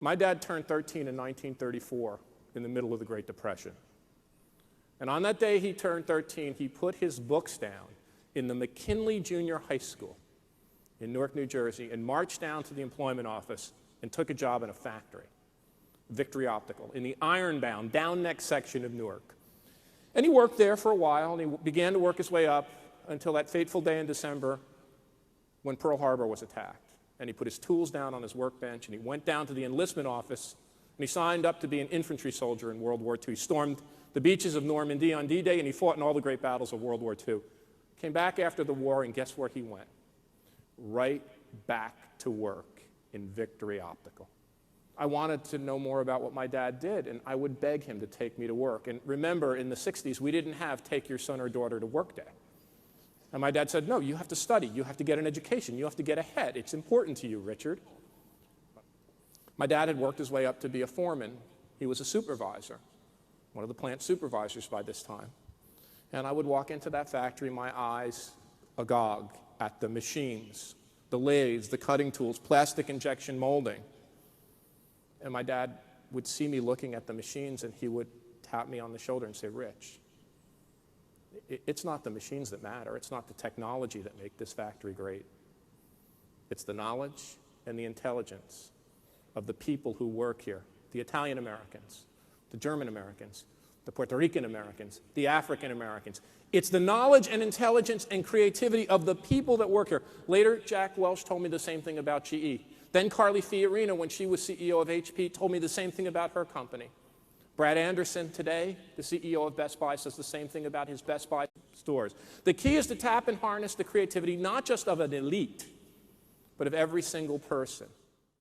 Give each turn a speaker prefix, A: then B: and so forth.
A: My dad turned 13 in 1934 in the middle of the Great Depression. And on that day he turned 13, he put his books down in the McKinley Junior High School in Newark, New Jersey, and marched down to the employment office and took a job in a factory, Victory Optical, in the ironbound, down-neck section of Newark. And he worked there for a while, and he began to work his way up until that fateful day in December when Pearl Harbor was attacked. And he put his tools down on his workbench, and he went down to the enlistment office, and he signed up to be an infantry soldier in World War II. He stormed the beaches of Normandy on D-Day, and he fought in all the great battles of World War II. Came back after the war, and guess where he went? Right back to work in Victory Optical. I wanted to know more about what my dad did, and I would beg him to take me to work. And remember, in the 60s, we didn't have take your son or daughter to work day. And my dad said, no, you have to study. You have to get an education. You have to get ahead. It's important to you, Richard. My dad had worked his way up to be a foreman. He was a supervisor, one of the plant supervisors by this time. And I would walk into that factory, my eyes agog at the machines, the lathes, the cutting tools, plastic injection molding. And my dad would see me looking at the machines, and he would tap me on the shoulder and say, Rich, it's not the machines that matter. It's not the technology that make this factory great. It's the knowledge and the intelligence of the people who work here, the Italian Americans, the German Americans, the Puerto Rican Americans, the African Americans. It's the knowledge and intelligence and creativity of the people that work here. Later, Jack Welch told me the same thing about GE. Then Carly Fiorina, when she was CEO of HP, told me the same thing about her company. Brad Anderson today, the CEO of Best Buy, says the same thing about his Best Buy stores. The key is to tap and harness the creativity not just of an elite, but of every single person.